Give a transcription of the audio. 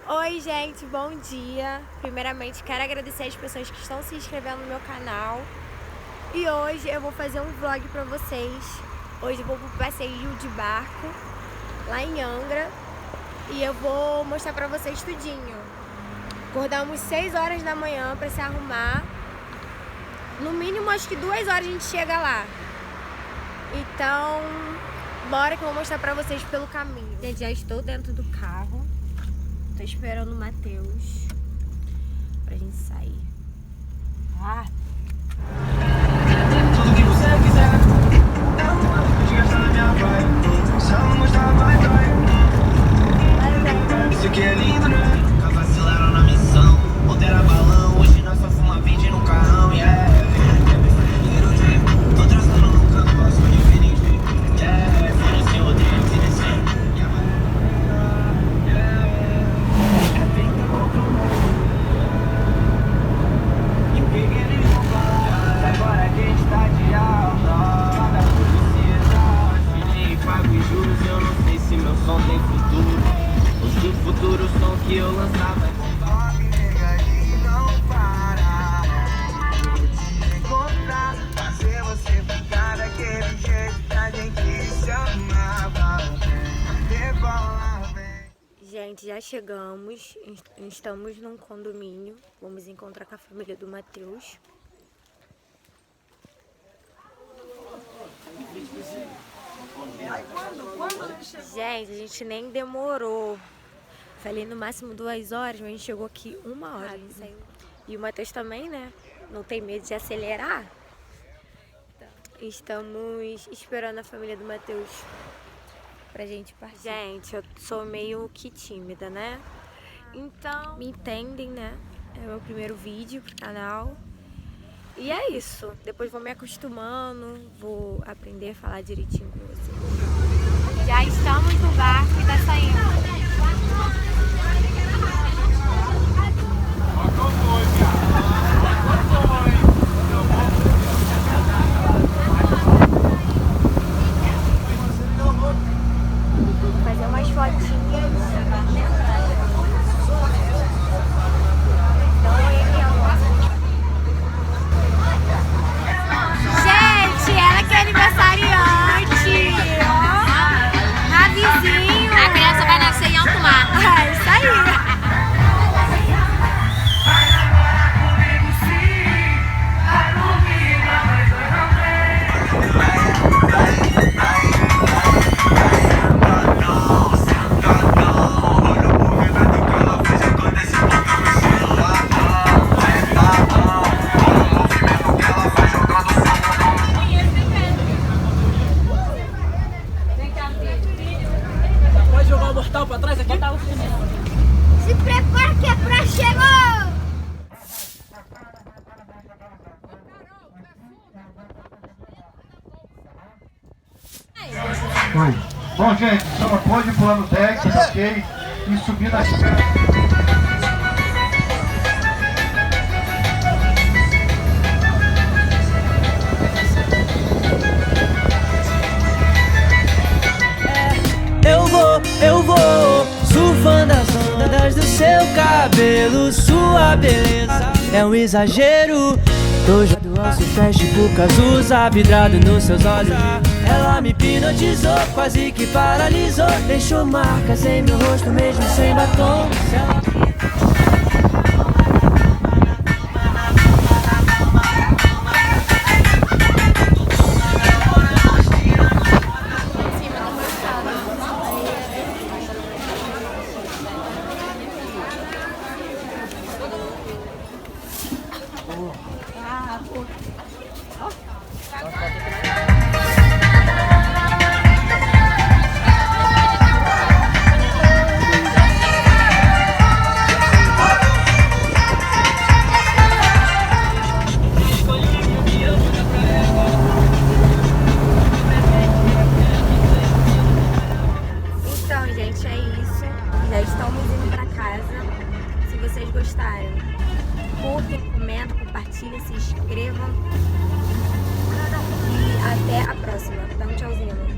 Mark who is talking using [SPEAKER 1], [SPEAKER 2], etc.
[SPEAKER 1] Oi gente, bom dia! Primeiramente quero agradecer as pessoas que estão se inscrevendo no meu canal. E hoje eu vou fazer um vlog pra vocês. Hoje eu vou pro passeio de barco lá em Angra e eu vou mostrar pra vocês tudinho. Acordamos 6 horas da manhã pra se arrumar. No mínimo acho que 2 horas a gente chega lá. Então, bora que eu vou mostrar pra vocês pelo caminho. Gente, já estou dentro do carro. Tô esperando o Matheus pra gente sair.
[SPEAKER 2] Tudo que você quiser, desgasta na minha vibe. Só mostrar vai. Isso aqui é lindo, né? Nunca vacilaram na missão. Ontem era balão, hoje nós só fuma 20 no carrão, yeah. Tô traçando no canto, passo diferente, yeah. Foram se odeio, se descer. Agora que está de alta, da publicidade, nem pago e juros. Eu não sei se meu som tem futuro, ou se o futuro o som que eu lançar vai bombar. E não para, vou te encontrar, fazer você ficar daquele jeito que a gente se amava. Rebola, vem.
[SPEAKER 1] Gente, já chegamos, estamos num condomínio. Vamos encontrar com a família do Matheus. Gente, a gente nem demorou. Falei no máximo 2 horas, mas a gente chegou aqui 1 hora. E o Matheus também, né? Não tem medo de acelerar. Estamos esperando a família do Matheus pra gente partir. Gente, eu sou meio que tímida, né? Então, me entendem, né? É meu primeiro vídeo pro canal. E é isso. Depois vou me acostumando, vou aprender a falar direitinho com vocês. Já estamos no barco e tá saindo. Vou fazer umas fotinhas. Gente, ela que é aniversariante. Ó, Ravizinho.
[SPEAKER 3] A criança vai nascer em alto mar.
[SPEAKER 1] É isso aí.
[SPEAKER 2] Pode jogar o mortal pra trás aqui?
[SPEAKER 1] Se prepara que é pra chegar.
[SPEAKER 4] Oi. Bom, gente, só pode pular no deck, tá ok? E subir na escada.
[SPEAKER 5] Eu vou, surfando as ondas do seu cabelo. Sua beleza é um exagero. Tô jogando ao flash por casusa, vidrado nos seus olhos. Ela me hipnotizou, quase que paralisou. Deixou marcas em meu rosto mesmo sem batom.
[SPEAKER 1] Então, gente, é isso. Já estamos indo pra casa. Se vocês gostarem, curtem, comentem, compartilhem, se inscrevam. E até a próxima. Dá um tchauzinho.